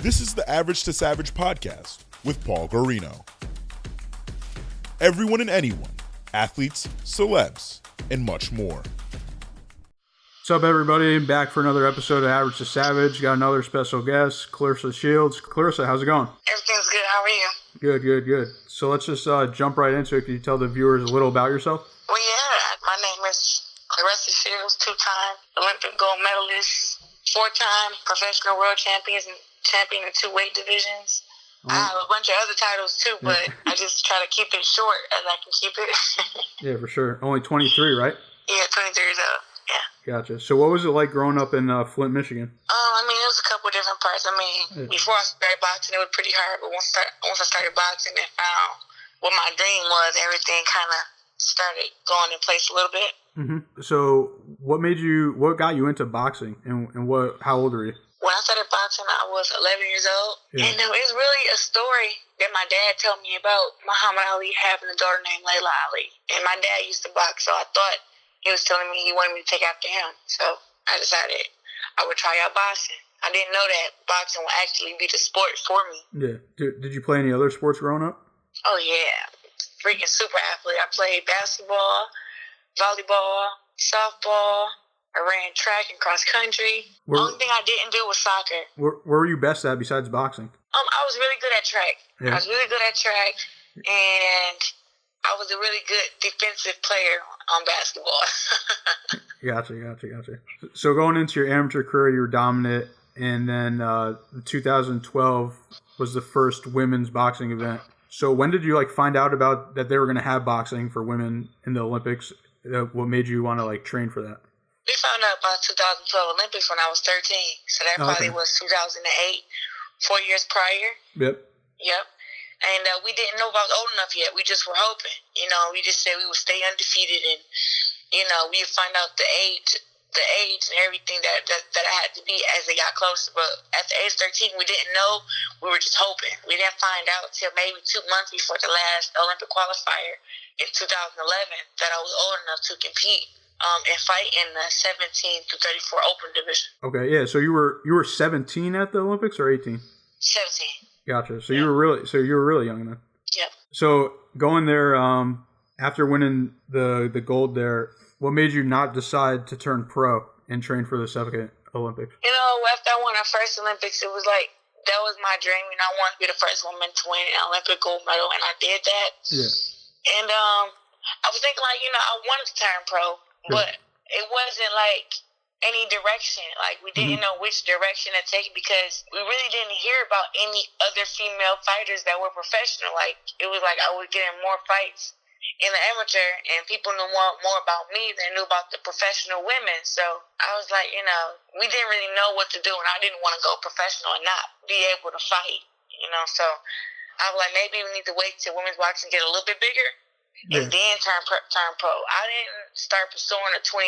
This is the Average to Savage podcast with Paul Guarino. Everyone and anyone, athletes, celebs, and much more. What's up, everybody? Back for another episode of Average to Savage. Got another special guest, Claressa Shields. Claressa, how's it going? Everything's good. How are you? Good. So let's just jump right into it. Can you tell the viewers a little about yourself? Well, yeah. My name is Claressa Shields, two-time Olympic gold medalist, four-time professional world champion in two weight divisions. I have a bunch of other titles too, but I just try to keep it short as I can keep it. Yeah, for sure. Only 23, right? Yeah, 23 years old. Yeah. Gotcha. So what was it like growing up in Flint, Michigan? It was a couple of different parts. Before I started boxing, it was pretty hard, but once I started boxing and found what my dream was, everything kind of started going in place a little bit. Mm-hmm. So what got you into boxing, and how old were you? When I started boxing, I was 11 years old. Yeah. And it's really a story that my dad told me about Muhammad Ali having a daughter named Layla Ali. And my dad used to box, so I thought he was telling me he wanted me to take after him. So I decided I would try out boxing. I didn't know that boxing would actually be the sport for me. Yeah. Did you play any other sports growing up? Oh, yeah. Freaking super athlete. I played basketball, volleyball, softball. I ran track and cross country. The only thing I didn't do was soccer. Where were you best at besides boxing? I was really good at track. Yeah. I was really good at track, and I was a really good defensive player on basketball. Gotcha. So going into your amateur career, you were dominant, and then 2012 was the first women's boxing event. So when did you find out about that they were going to have boxing for women in the Olympics? What made you want to train for that? We found out about 2012 Olympics when I was 13. So that probably was 2008, 4 years prior. Yep. And we didn't know if I was old enough yet. We just were hoping. We just said we would stay undefeated and, we'd find out the age and everything that I had to be as they got closer. But at the age 13, we didn't know. We were just hoping. We didn't find out until maybe 2 months before the last Olympic qualifier in 2011 that I was old enough to compete. And fight in the 17 to 34 open division. Okay, yeah. So you were 17 at the Olympics or 18? 17. Gotcha. So you were really young then. Yep. So going there after winning the gold there, what made you not decide to turn pro and train for the second Olympics? After I won our first Olympics, it was that was my dream. I wanted to be the first woman to win an Olympic gold medal, and I did that. Yeah. And I was thinking I wanted to turn pro. But it wasn't any direction. We didn't know which direction to take because we really didn't hear about any other female fighters that were professional. It was I was getting more fights in the amateur, and people knew more about me than knew about the professional women. So I was we didn't really know what to do, and I didn't want to go professional and not be able to fight. So I was maybe we need to wait till women's boxing get a little bit bigger. And then turn pro. I didn't start pursuing the 2016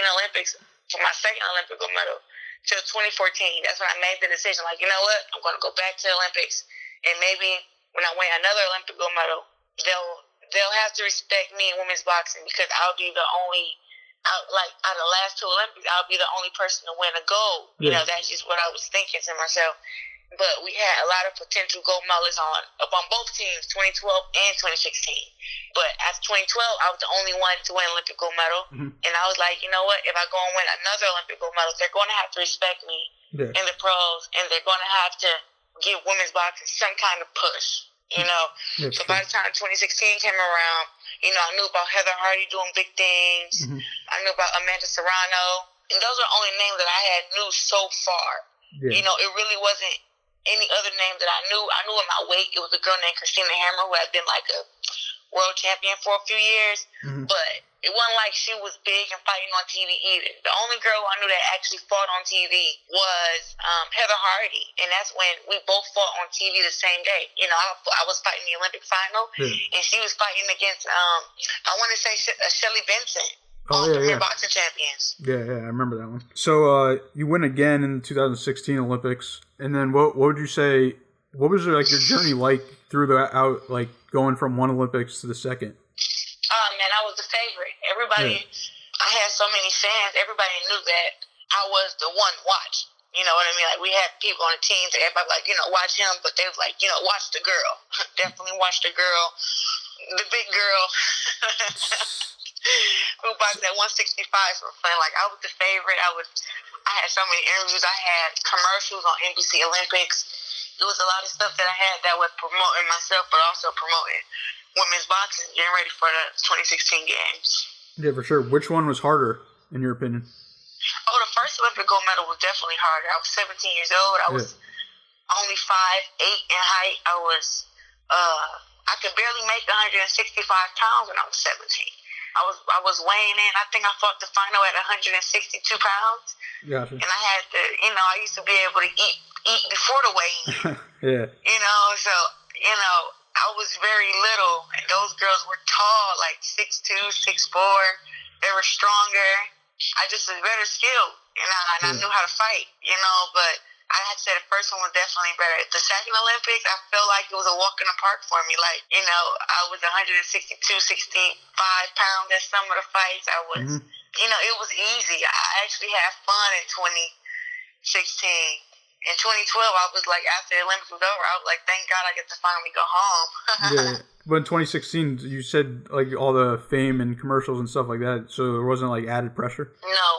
Olympics for my second Olympic gold medal till 2014. That's when I made the decision. You know what? I'm going to go back to the Olympics, and maybe when I win another Olympic gold medal, they'll have to respect me in women's boxing because I'll be the only out of the last two Olympics. I'll be the only person to win a gold. That's just what I was thinking to myself. But we had a lot of potential gold medalists up on both teams, 2012 and 2016. But after 2012, I was the only one to win Olympic gold medal. Mm-hmm. And I was like, you know what? If I go and win another Olympic gold medal, they're going to have to respect me in the pros, and they're going to have to give women's boxing some kind of push. So by the time 2016 came around, I knew about Heather Hardy doing big things. Mm-hmm. I knew about Amanda Serrano. And those are the only names that I had knew so far. Yeah. It really wasn't any other name that I knew. I knew in my weight, it was a girl named Christina Hammer who had been a world champion for a few years. Mm-hmm. But it wasn't she was big and fighting on TV either. The only girl I knew that actually fought on TV was Heather Hardy. And that's when we both fought on TV the same day. I was fighting the Olympic final, and she was fighting against, I want to say, Shelly Benson. Premier boxing champions. Yeah, I remember that one. So you win again in the 2016 Olympics, and then what would you say? What was your journey through going from one Olympics to the second? Oh man, I was the favorite. Everybody, I had so many fans. Everybody knew that I was the one to watch. You know what I mean? Like, we had people on the team that everybody was like, you know, watch him, but they was like, you know, watch the girl. Definitely watch the girl. The big girl who boxed at 165 for fun. Like, I was the favorite. I had so many interviews. I had commercials on NBC Olympics. It was a lot of stuff that I had that was promoting myself, but also promoting women's boxing, getting ready for the 2016 games. Yeah, for sure. Which one was harder, in your opinion? Oh, the first Olympic gold medal was definitely harder. I was 17 years old. I was only 5'8" in height. I could barely make 165 pounds when I was 17. I was weighing in. I think I fought the final at 162 pounds. Gotcha. And I had to, you know, I used to be able to eat before the weigh-in. Yeah. You know, so, you know, I was very little, and those girls were tall, like 6'2", 6'4". They were stronger. I just was better skilled, and I knew how to fight, you know, but I had to say the first one was definitely better. The second Olympics, I felt like it was a walk in the park for me. Like, you know, I was 162, 65 pounds at some of the fights. I was, you know, it was easy. I actually had fun in 2016. In 2012, I was like, after the Olympics was over, I was like, thank God I get to finally go home. Yeah, but in 2016, you said like all the fame and commercials and stuff like that, so there wasn't like added pressure? No.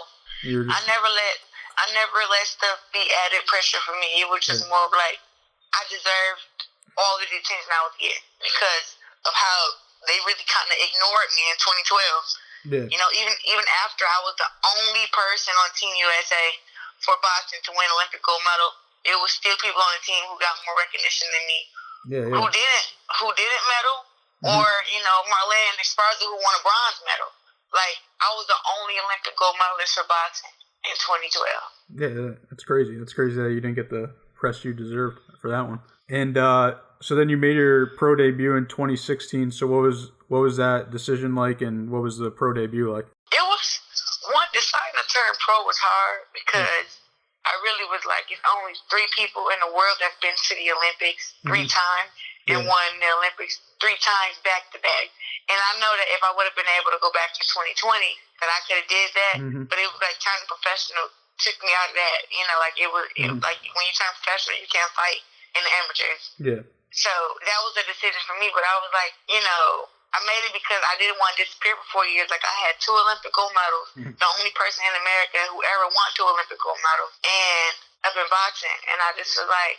You were just... I never let stuff be added pressure for me. It was just more of like, I deserved all the attention I was getting because of how they really kind of ignored me in 2012. Yeah. You know, even after I was the only person on Team USA for boxing to win Olympic gold medal, it was still people on the team who got more recognition than me. Yeah. Who didn't medal, or, you know, Marlene Esparza who won a bronze medal. Like, I was the only Olympic gold medalist for boxing in 2012. Yeah, that's crazy. That's crazy that you didn't get the press you deserved for that one. And so then you made your pro debut in 2016. So what was that decision like, and what was the pro debut like? It was, deciding to turn pro was hard because I really was like, it's only 3 people in the world that's been to the Olympics 3 times and won the Olympics 3 times back to back. And I know that if I would have been able to go back to 2020, that I could have did that. But it was like turning professional took me out of that. You know, like it was like when you turn professional, you can't fight in the amateurs. Yeah. So that was a decision for me. But I was like, you know, I made it because I didn't want to disappear for 4 years. Like, I had 2 Olympic gold medals, the only person in America who ever won 2 Olympic gold medals, and up in boxing. And I just was like,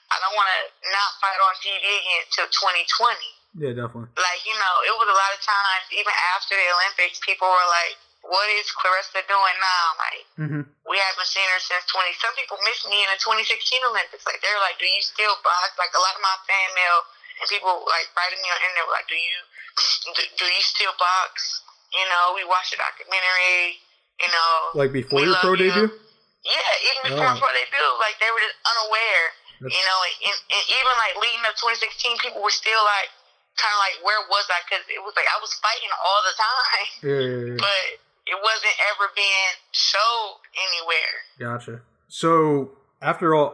I don't want to not fight on TV again until 2020. Yeah, definitely. Like, you know, it was a lot of times, even after the Olympics, people were like, what is Claressa doing now? Like, we haven't seen her since 20. Some people missed me in the 2016 Olympics. Like, they're like, do you still box? Like, a lot of my fan mail and people like writing me on the internet were like, do you still box? You know, we watched the documentary, you know. Like before your pro debut? Yeah, even before my pro debut. Like, they were just unaware. You know, and even like leading up 2016, people were still like, kind of like, where was I? Because it was like I was fighting all the time. But it wasn't ever being showed anywhere. Gotcha. So after all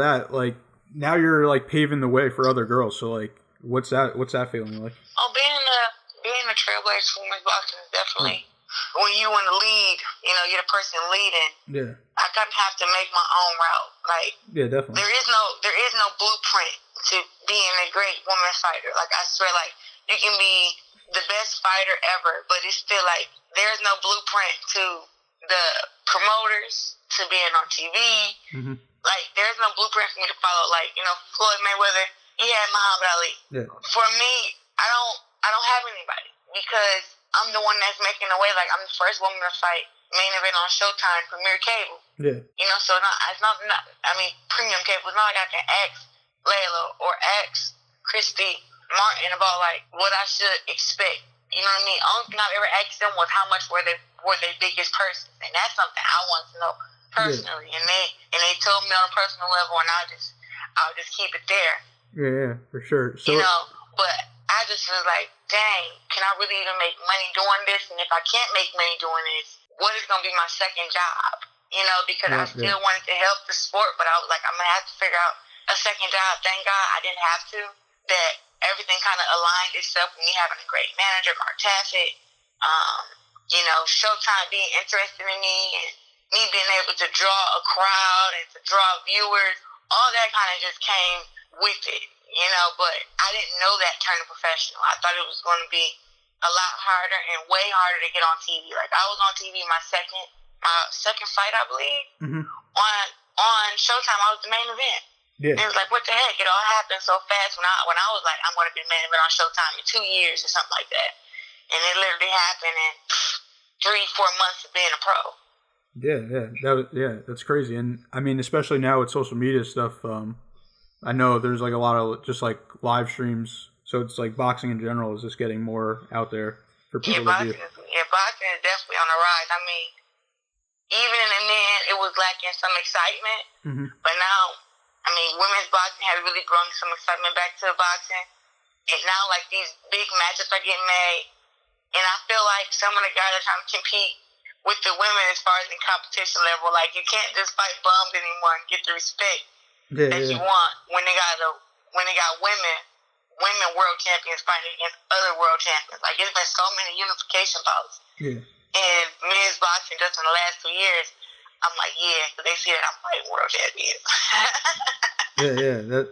that, like, now you're like paving the way for other girls. So like, what's that feeling like? Oh, being a trailblazer for women's boxing is definitely when you in the lead. You know, you're the person leading. Yeah. I kind of have to make my own route. Like, yeah, definitely. There is no blueprint to being a great woman fighter. Like, I swear, like, you can be the best fighter ever, but it's still like there's no blueprint to the promoters to being on TV. Like, there's no blueprint for me to follow. Like, you know, Floyd Mayweather, he had Muhammad Ali. Yeah. For me, I don't have anybody because I'm the one that's making the way. Like, I'm the first woman to fight main event on Showtime, Premier Cable. Yeah. You know, so it's not. I mean, premium cable. It's not like I can ask Layla or ask Christy Martin about like what I should expect. You know what I mean? Only thing I've ever asked them was how much were they biggest person, and that's something I want to know personally. Yeah. And they told me on a personal level, and I'll just keep it there. Yeah, for sure. So, you know, but I just was like, dang, can I really even make money doing this? And if I can't make money doing this, what is going to be my second job? You know, because I still wanted to help the sport, but I was like, I'm going to have to figure out a second job. Thank God I didn't have to. That everything kind of aligned itself with me having a great manager, Mark Taffet, you know, Showtime being interested in me, and me being able to draw a crowd and to draw viewers, all that kind of just came with it, you know. But I didn't know that turning professional. I thought it was going to be a lot harder and way harder to get on TV. Like, I was on TV my second fight, I believe. Mm-hmm. On Showtime, I was the main event. Yeah. And it was like, what the heck? It all happened so fast when I was like, I'm going to be the main event on Showtime in 2 years or something like that. And it literally happened in 3-4 months of being a pro. That's crazy. And I mean, especially now with social media stuff, I know there's like a lot of just like live streams. So it's like boxing in general is just getting more out there for people to view. Boxing is definitely on the rise. I mean, even in the end, it was lacking some excitement. Mm-hmm. But now, I mean, women's boxing has really brought some excitement back to boxing. And now, like, these big matches are getting made. And I feel like some of the guys are trying to compete with the women as far as in competition level. Like, you can't just fight bums anymore and get the respect that you want when they got women world champions fighting against other world champions. Like, it's been so many unification bouts. Yeah. And men's boxing just in the last 2 years, I'm like, yeah, because they see that I'm fighting world champions.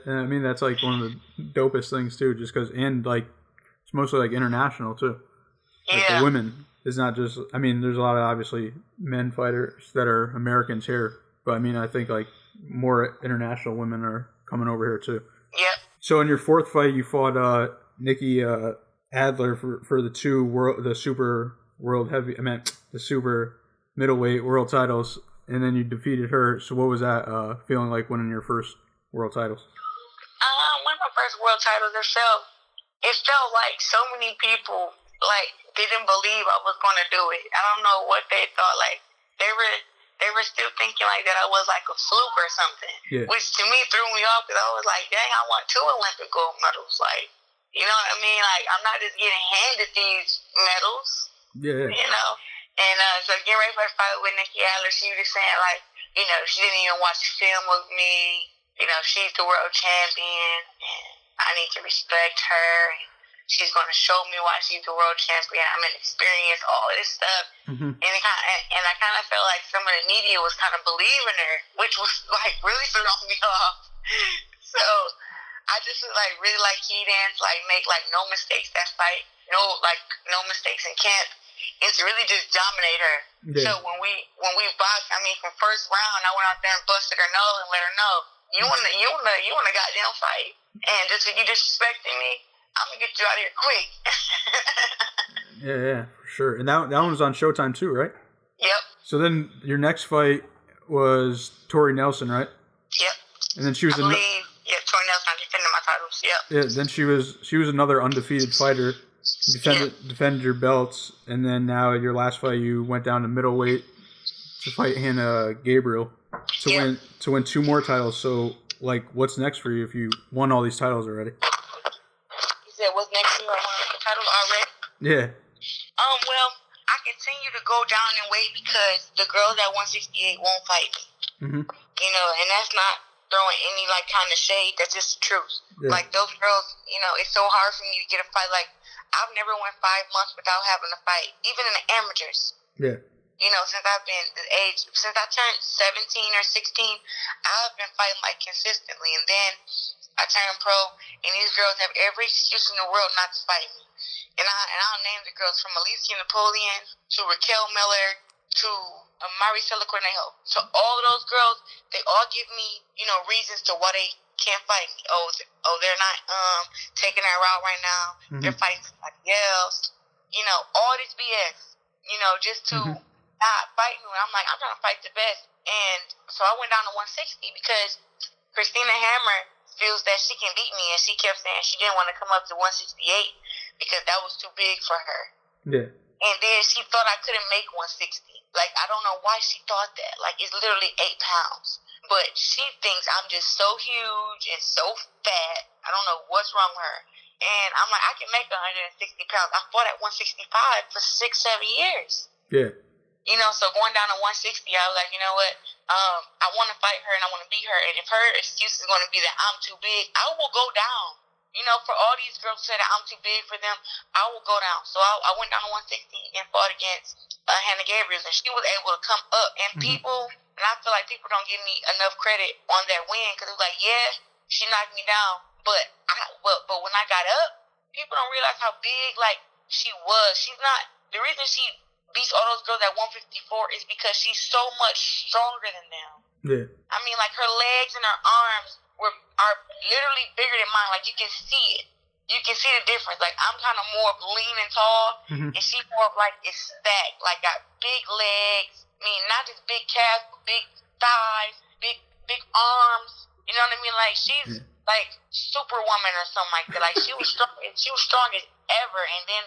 I mean, that's like one of the dopest things too, just because, and like, it's mostly like international too. Like the women is not just, I mean, there's a lot of obviously men fighters that are Americans here, but I mean, I think like more international women are coming over here too. Yep. So in your fourth fight, you fought Nikki Adler for the super middleweight world titles, and then you defeated her. So what was that feeling like winning your first world titles? Winning my first world titles, it felt like so many people like didn't believe I was going to do it. I don't know what they thought. Like they were still thinking like that I was like a fluke or something, which to me threw me off because I was like, dang, I won 2 Olympic gold medals. Like, you know what I mean? Like, I'm not just getting handed these medals. Yeah. You know? And so getting ready for the fight with Nikki Adler, she was saying like, you know, she didn't even watch film with me. You know, she's the world champion, and I need to respect her. She's going to show me why she's the world champion. I'm going to experience all this stuff. Mm-hmm. And I kind of felt like some of the media was kind of believing her, which was like really throwing me off. So I just was like really like key dance, like make like no mistakes that fight, no mistakes in camp, and to really just dominate her. Yeah. So when we boxed, I mean, from first round, I went out there and busted her nose and let her know you want a goddamn fight, and just if you disrespecting me, I'm gonna get you out of here quick. Yeah, for sure. And that one was on Showtime too, right? Yep. So then your next fight was Tori Nelson, right? Yep. And then she was Tori Nelson. I'm defending my titles. Yep. Yeah. Then she was another undefeated fighter. Defended your belts, and then now your last fight you went down to middleweight to fight Hannah Gabriel to win 2 more titles. So like, what's next for you if you won all these titles already? What's next year? I won the title already. Yeah. Well, I continue to go down in weight because the girls at 168 won't fight me. Mm-hmm. You know, and that's not throwing any like kind of shade. That's just the truth. Yeah. Like those girls, you know, it's so hard for me to get a fight. Like I've never went 5 months without having a fight, even in the amateurs. Yeah. You know, since I turned 17 or 16, I've been fighting like consistently, and then I turned pro, and these girls have every excuse in the world not to fight me. And I'll name the girls from Alicia Napoleon to Raquel Miller to Maricela Cornejo. So all of those girls, they all give me, you know, reasons to why they can't fight me. Oh, they're not taking that route right now. Mm-hmm. They're fighting somebody else. You know, all this BS. You know, just to not fight me. I'm like, I'm trying to fight the best. And so I went down to 160 because Christina Hammer feels that she can beat me, and she kept saying she didn't want to come up to 168 because that was too big for her. Yeah. And then she thought I couldn't make 160. Like, I don't know why she thought that. Like, it's literally 8 pounds. But she thinks I'm just so huge and so fat. I don't know what's wrong with her. And I'm like, I can make 160 pounds. I fought at 165 for 6-7 years. Yeah. You know, so going down to 160, I was like, you know what? I want to fight her and I want to beat her. And if her excuse is going to be that I'm too big, I will go down. for all these girls who say that I'm too big for them, I will go down. So I went down to 160 and fought against Hannah Gabriels, and she was able to come up. And and I feel like people don't give me enough credit on that win, because it was like, yeah, she knocked me down, but when I got up, people don't realize how big she was. She's not the reason she beats all those girls at 154 is because she's so much stronger than them. Yeah. I mean, her legs and her arms are literally bigger than mine. You can see it. You can see the difference. I'm kind of more of lean and tall, and she's more of is stacked. Got big legs. I mean, not just big calves, but big thighs, big arms. You know what I mean? She's Superwoman or something like that. She was strong. She was strong as ever. And then,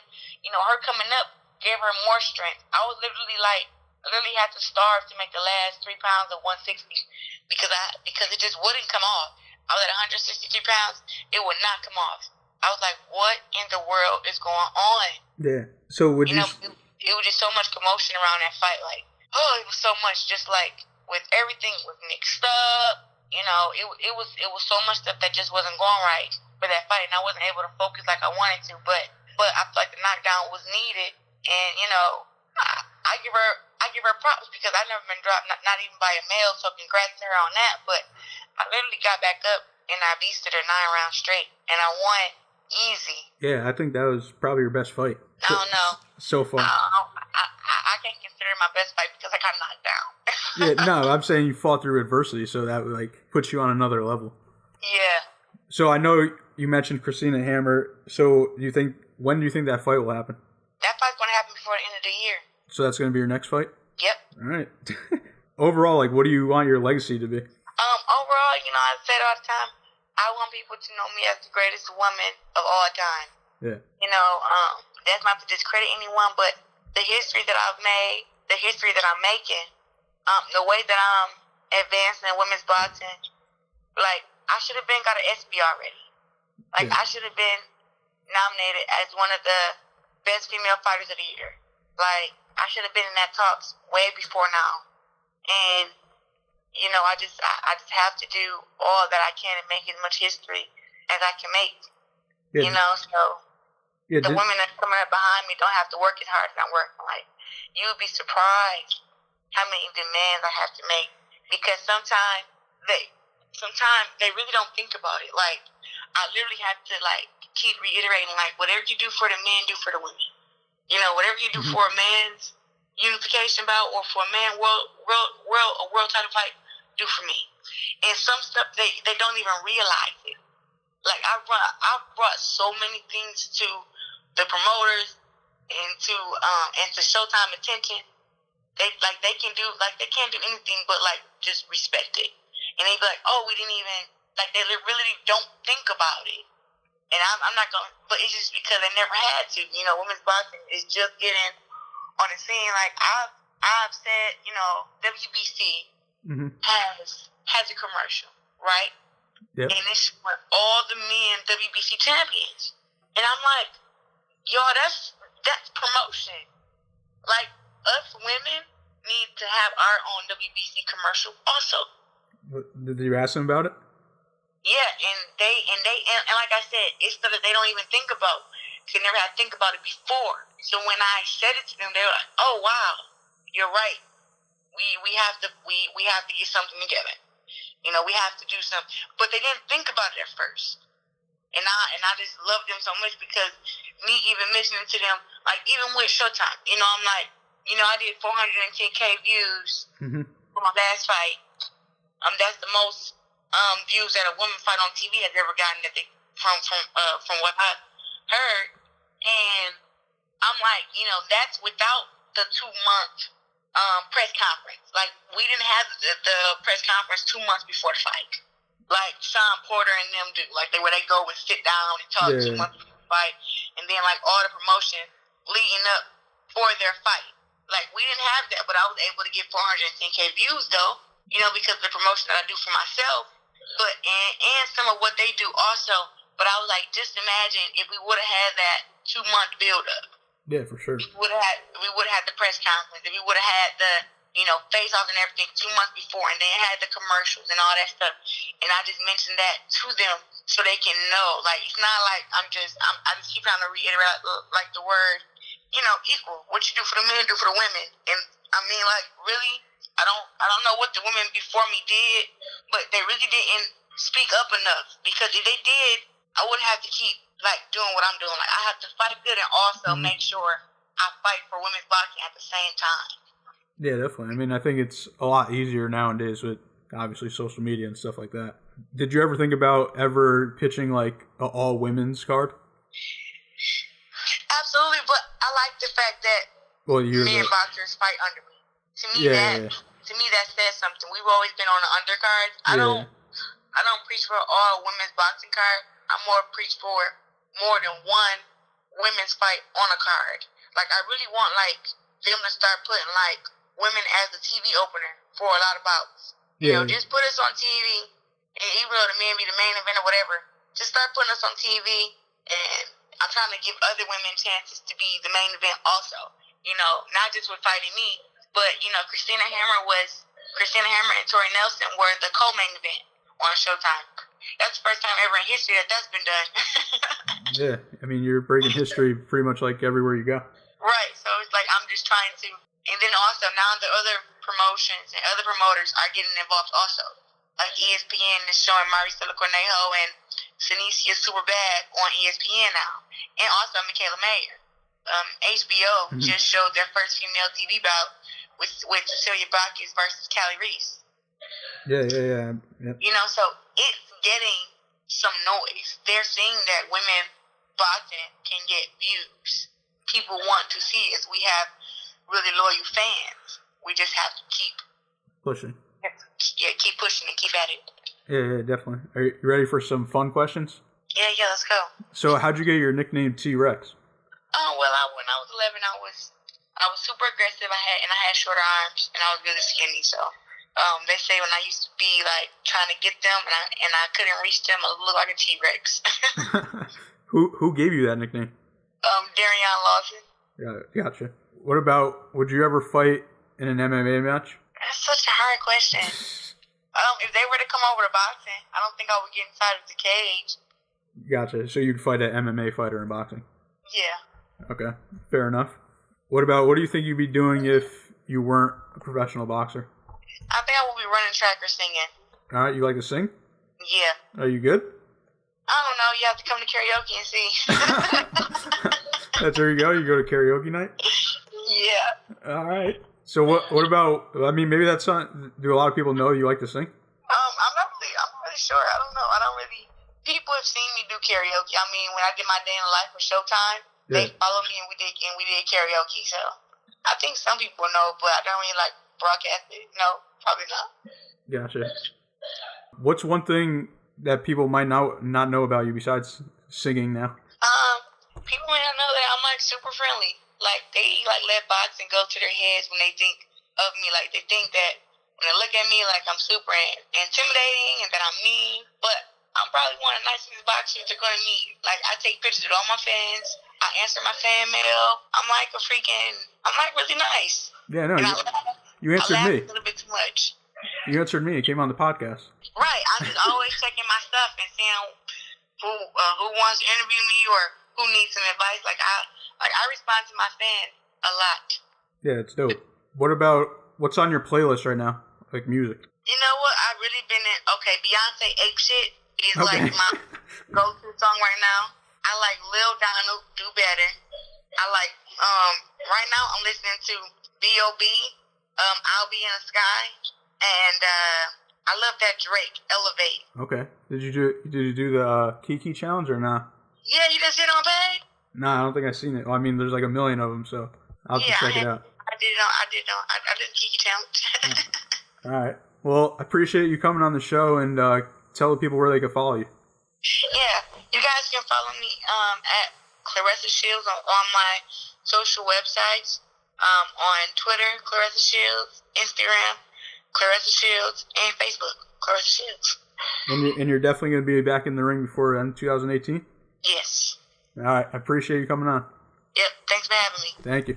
her coming up gave her more strength. I was literally I literally had to starve to make the last 3 pounds of 160 because it just wouldn't come off. I was at 163 pounds. It would not come off. I was like, what in the world is going on? Yeah. So would you? It was just so much commotion around that fight. It was so much. Just with everything was mixed up. It was so much stuff that just wasn't going right for that fight, and I wasn't able to focus like I wanted to. But I feel like the knockdown was needed, and I give her props because I've never been dropped, not even by a male. So congrats to her on that. But I literally got back up and I beasted her 9 rounds straight, and I won easy. Yeah, I think that was probably your best fight. I don't know. So far. I can't consider it my best fight because I got knocked down. Yeah, no, I'm saying you fought through adversity, so that puts you on another level. Yeah. So I know you mentioned Christina Hammer. So when do you think that fight will happen? That fight's going to happen before the end of the year. So that's going to be your next fight? Yep. All right. Overall, what do you want your legacy to be? Overall, I say it all the time. I want people to know me as the greatest woman of all time. Yeah. That's not to discredit anyone, but the history that I've made, the history that I'm making, the way that I'm advancing in women's boxing, I should have got an SB already. I should have been nominated as one of the best female fighters of the year. I should have been in that talks way before now. And, I just have to do all that I can and make as much history as I can make. Yeah. The women that's coming up behind me don't have to work as hard as I'm working. You would be surprised how many demands I have to make, because sometimes they really don't think about it. I literally have to keep reiterating, whatever you do for the men, do for the women. Whatever you do for a man's unification bout or for a man world title fight, do for me. And some stuff they don't even realize it. I brought so many things to the promoters and to Showtime attention. They can't do anything but just respect it. And they be like, oh, we didn't even they really don't think about it. And I'm not gonna, but it's just because they never had to. Women's boxing is just getting on the scene. I've said, WBC has a commercial, right? Yep. And it's with all the men WBC champions. And I'm like, y'all, that's promotion. Us women need to have our own WBC commercial also. Did you ask them about it? Yeah, and like I said, it's stuff that they don't even think about. They never had to think about it before. So when I said it to them, they were like, "Oh wow, you're right. We have to get something together. We have to do something." But they didn't think about it at first. And I just love them so much because me even mentioning to them, even with Showtime, I'm like, I did 410K views for my last fight. That's the most views that a woman fight on TV has ever gotten from what I heard. And I'm like, that's without the 2-month press conference. We didn't have the press conference 2 months before the fight. Sean Porter and them do. Where they go and sit down and talk 2 months before the fight. And then all the promotion leading up for their fight. We didn't have that, but I was able to get 410K views though, because of the promotion that I do for myself. But and some of what they do also. But I was like, just imagine if we would have had that 2-month build up. Yeah, for sure. We would have had the press conference. If we would have had the face off and everything 2 months before, and then had the commercials and all that stuff. And I just mentioned that to them so they can know. Like, it's not like I just keep trying to reiterate like the word, equal. What you do for the men, do for the women. And I mean, like, really, I don't know what the women before me did, but they really didn't speak up enough, because if they did, I wouldn't have to keep like doing what I'm doing. Like, I have to fight good and also make sure I fight for women's boxing at the same time. Yeah, definitely. I mean, I think it's a lot easier nowadays with obviously social media and stuff like that. Did you ever think about ever pitching like an all women's card? Absolutely, but I like the fact that men boxers fight under me. To me, that says something. We've always been on the undercard. I don't preach for all women's boxing card. I more preach for more than one women's fight on a card. Like, I really want like them to start putting like women as the TV opener for a lot of bouts. Just put us on TV, and even though the men be the main event or whatever, just start putting us on TV. And I'm trying to give other women chances to be the main event also. Not just with fighting me, but Christina Hammer and Tori Nelson were the co-main event on Showtime. That's the first time ever in history that's been done. Yeah, I mean, you're breaking history pretty much like everywhere you go. Right, so it's like I'm just trying to, and then also now the other promotions and other promoters are getting involved also. Like ESPN is showing Maricela Cornejo and Sinicia Superbad on ESPN now, and also Michaela Mayer. HBO just showed their first female TV bout with Cecilia Bacchus versus Callie Reese. Yeah. So it's getting some noise. They're seeing that women boxing can get views. People want to see us. We have really loyal fans. We just have to keep pushing. Yeah, keep pushing and keep at it. Yeah, definitely. Are you ready for some fun questions? Yeah, let's go. So, how'd you get your nickname T-Rex? Oh, well, when I was 11, I was super aggressive. I had shorter arms, and I was really skinny. So, they say when I used to be like trying to get them, and I couldn't reach them, I looked like a T-Rex. Who gave you that nickname? Darion Lawson. Yeah, gotcha. What about, would you ever fight in an MMA match? That's such a hard question. If they were to come over to boxing, I don't think I would get inside of the cage. Gotcha. So you'd fight an MMA fighter in boxing? Yeah. Okay, fair enough. What do you think you'd be doing if you weren't a professional boxer? I think I would be running track or singing. All right, you like to sing? Yeah. Are you good? I don't know. You have to come to karaoke and see. That's where you go? You go to karaoke night? Yeah. All right. So what about, I mean, maybe that's not, do a lot of people know you like to sing? I'm not really sure. I don't know. People have seen me do karaoke. I mean, when I did my Day in the Life for Showtime, they followed me and we did karaoke. So I think some people know, but I don't really like broadcast it. No, probably not. Gotcha. What's one thing that people might not know about you besides singing now? People might not know that I'm like super friendly. Like, they like let boxing go to their heads when they think of me. Like, they think that when they look at me, like I'm super intimidating and that I'm mean. But I'm probably one of the nicest boxers they're going to meet. Like, I take pictures with all my fans. I answer my fan mail. I'm like really nice. Yeah, no, you answered I laugh me. a little bit too much. You answered me. It came on the podcast. Right. I'm just always checking my stuff and seeing who wants to interview me or who needs some advice. I respond to my fans a lot. Yeah, it's dope. What's on your playlist right now? Like music? You know what? I've really been in, Beyonce Ape Shit is like my go-to song right now. I like Lil Donald, Do Better. I like, right now I'm listening to B.O.B., I'll Be in the Sky, and I love that Drake, Elevate. Okay. Did you do the Kiki challenge or not? Yeah, you didn't see it on page? No, I don't think I've seen it. Well, I mean, there's like a million of them, so I'll have to check it out. I did the Kiki challenge. All right. Well, I appreciate you coming on the show and tell the people where they can follow you. Yeah, you guys can follow me at Claressa Shields on my social websites. On Twitter, Claressa Shields, Instagram, Claressa Shields, and Facebook, Claressa Shields. And you're definitely going to be back in the ring before 2018? Yes. All right. I appreciate you coming on. Yep. Thanks for having me. Thank you.